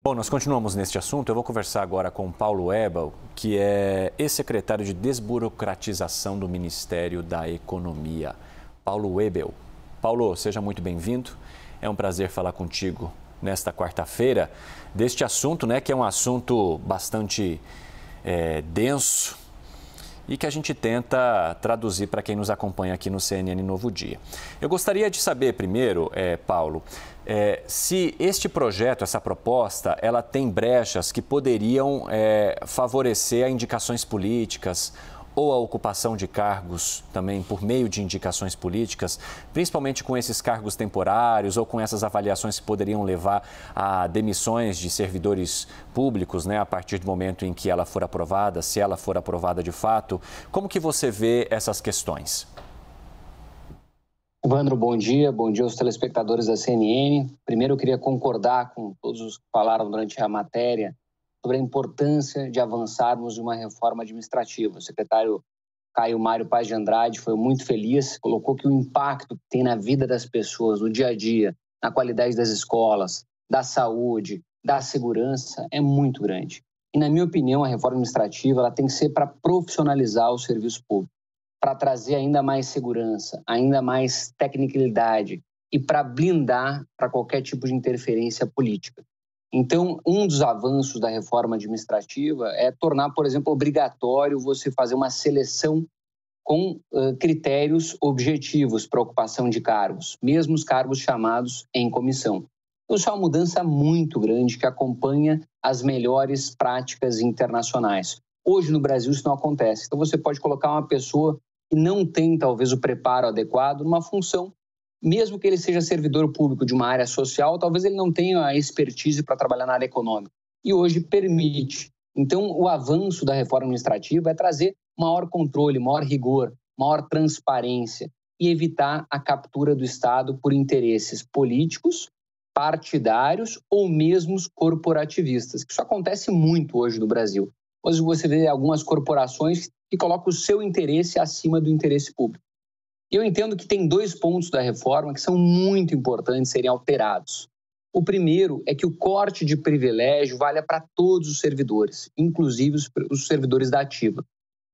Bom, nós continuamos neste assunto. Eu vou conversar agora com Paulo Webel, que é ex-secretário de Desburocratização do Ministério da Economia. Paulo Webel. Paulo, seja muito bem-vindo. É um prazer falar contigo nesta quarta-feira deste assunto, né, que é um assunto bastante denso e que a gente tenta traduzir para quem nos acompanha aqui no CNN Novo Dia. Eu gostaria de saber primeiro, Paulo, se este projeto, essa proposta, ela tem brechas que poderiam favorecer a indicações políticas ou a ocupação de cargos também por meio de indicações políticas, principalmente com esses cargos temporários ou com essas avaliações que poderiam levar a demissões de servidores públicos, né, a partir do momento em que ela for aprovada, se ela for aprovada de fato. Como que você vê essas questões? Evandro, bom dia aos telespectadores da CNN. Primeiro, eu queria concordar com todos os que falaram durante a matéria sobre a importância de avançarmos em uma reforma administrativa. O secretário Caio Mário Paz de Andrade foi muito feliz, colocou que o impacto que tem na vida das pessoas, no dia a dia, na qualidade das escolas, da saúde, da segurança, é muito grande. E, na minha opinião, a reforma administrativa ela tem que ser para profissionalizar o serviço público, para trazer ainda mais segurança, ainda mais tecnicalidade e para blindar para qualquer tipo de interferência política. Então, um dos avanços da reforma administrativa é tornar, por exemplo, obrigatório você fazer uma seleção com critérios objetivos para ocupação de cargos, mesmo os cargos chamados em comissão. Então, isso é uma mudança muito grande que acompanha as melhores práticas internacionais. Hoje, no Brasil, isso não acontece. Então, você pode colocar uma pessoa que não tem, talvez, o preparo adequado numa função, mesmo que ele seja servidor público de uma área social, talvez ele não tenha a expertise para trabalhar na área econômica. E hoje permite. Então, o avanço da reforma administrativa é trazer maior controle, maior rigor, maior transparência e evitar a captura do Estado por interesses políticos, partidários ou mesmo corporativistas. Isso acontece muito hoje no Brasil. Hoje você vê algumas corporações que colocam o seu interesse acima do interesse público. Eu entendo que tem dois pontos da reforma que são muito importantes serem alterados. O primeiro é que o corte de privilégio valha para todos os servidores, inclusive os servidores da ativa.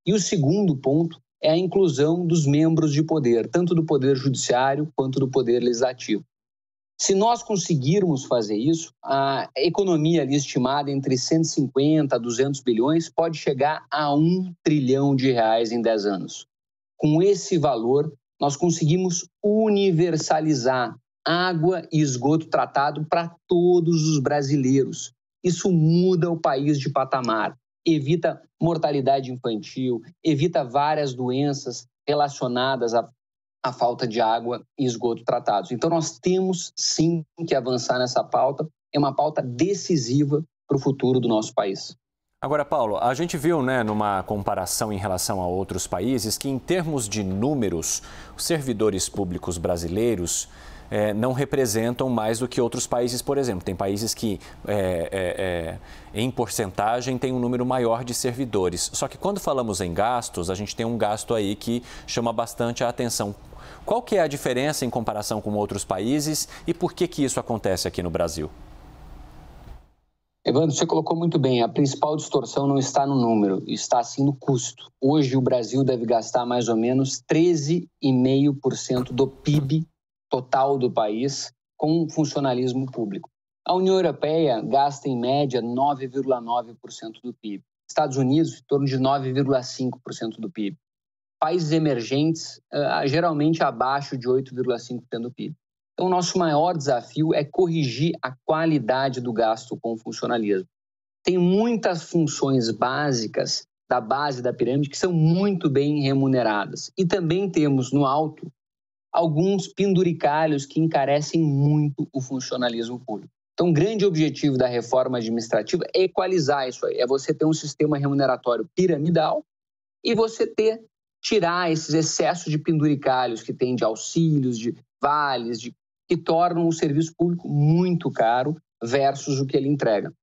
E o segundo ponto é a inclusão dos membros de poder, tanto do poder judiciário quanto do poder legislativo. Se nós conseguirmos fazer isso, a economia ali estimada entre 150 a 200 bilhões pode chegar a R$1 trilhão em 10 anos. Com esse valor, nós conseguimos universalizar água e esgoto tratado para todos os brasileiros. Isso muda o país de patamar, evita mortalidade infantil, evita várias doenças relacionadas à falta de água e esgoto tratados. Então, nós temos sim que avançar nessa pauta, é uma pauta decisiva para o futuro do nosso país. Agora, Paulo, a gente viu, né, numa comparação em relação a outros países, que em termos de números, os servidores públicos brasileiros não representam mais do que outros países, por exemplo. Tem países que, em porcentagem, tem um número maior de servidores. Só que quando falamos em gastos, a gente tem um gasto aí que chama bastante a atenção. Qual que é a diferença em comparação com outros países e por que isso acontece aqui no Brasil? Evandro, você colocou muito bem, a principal distorção não está no número, está sim no custo. Hoje o Brasil deve gastar mais ou menos 13,5% do PIB total do país com funcionalismo público. A União Europeia gasta em média 9,9% do PIB. Estados Unidos, em torno de 9,5% do PIB. Países emergentes, geralmente abaixo de 8,5% do PIB. Então, o nosso maior desafio é corrigir a qualidade do gasto com o funcionalismo. Tem muitas funções básicas da base da pirâmide que são muito bem remuneradas. E também temos no alto alguns penduricalhos que encarecem muito o funcionalismo público. Então, o grande objetivo da reforma administrativa é equalizar isso aí. É você ter um sistema remuneratório piramidal e você tirar esses excessos de penduricalhos que tem de auxílios, de vales, que tornam o serviço público muito caro versus o que ele entrega.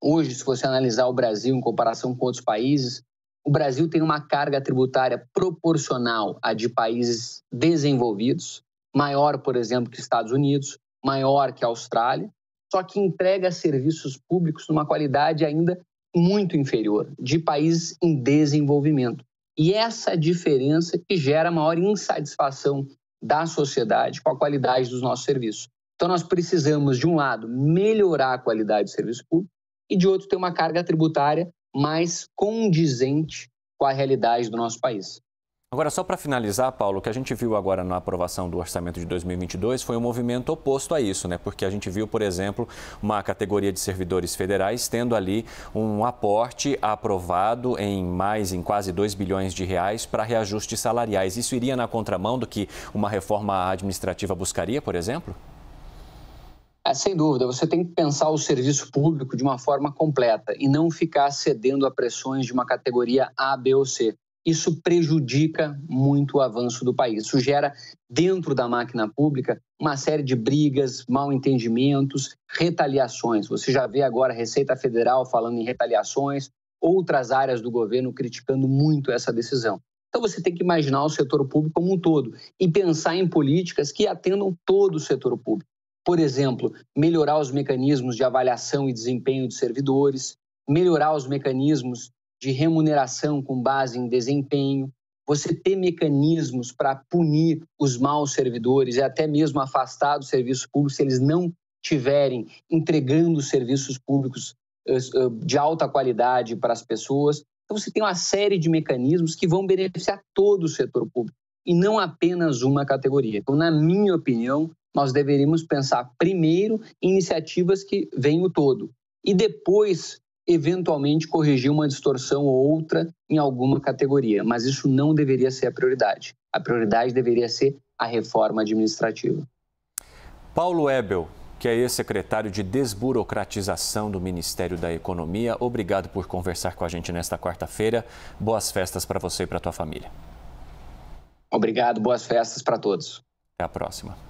Hoje, se você analisar o Brasil em comparação com outros países, o Brasil tem uma carga tributária proporcional à de países desenvolvidos, maior, por exemplo, que Estados Unidos, maior que a Austrália, só que entrega serviços públicos numa qualidade ainda muito inferior, de países em desenvolvimento. E essa diferença que gera maior insatisfação da sociedade com a qualidade dos nossos serviços. Então, nós precisamos, de um lado, melhorar a qualidade do serviço público e, de outro, ter uma carga tributária mais condizente com a realidade do nosso país. Agora, só para finalizar, Paulo, o que a gente viu agora na aprovação do orçamento de 2022 foi um movimento oposto a isso, né? Porque a gente viu, por exemplo, uma categoria de servidores federais tendo ali um aporte aprovado em quase 2 bilhões de reais para reajustes salariais. Isso iria na contramão do que uma reforma administrativa buscaria, por exemplo? Sem dúvida, você tem que pensar o serviço público de uma forma completa e não ficar cedendo a pressões de uma categoria A, B ou C. Isso prejudica muito o avanço do país. Isso gera, dentro da máquina pública, uma série de brigas, mal-entendimentos, retaliações. Você já vê agora a Receita Federal falando em retaliações, outras áreas do governo criticando muito essa decisão. Então, você tem que imaginar o setor público como um todo e pensar em políticas que atendam todo o setor público. Por exemplo, melhorar os mecanismos de avaliação e desempenho de servidores, melhorar os mecanismos de remuneração com base em desempenho, você ter mecanismos para punir os maus servidores e até mesmo afastar do serviço público se eles não estiverem entregando serviços públicos de alta qualidade para as pessoas. Então, você tem uma série de mecanismos que vão beneficiar todo o setor público e não apenas uma categoria. Então, na minha opinião, nós deveríamos pensar primeiro em iniciativas que venham o todo e depois eventualmente corrigir uma distorção ou outra em alguma categoria, mas isso não deveria ser a prioridade. A prioridade deveria ser a reforma administrativa. Paulo Webel, que é ex-secretário de Desburocratização do Ministério da Economia, obrigado por conversar com a gente nesta quarta-feira. Boas festas para você e para a tua família. Obrigado, boas festas para todos. Até a próxima.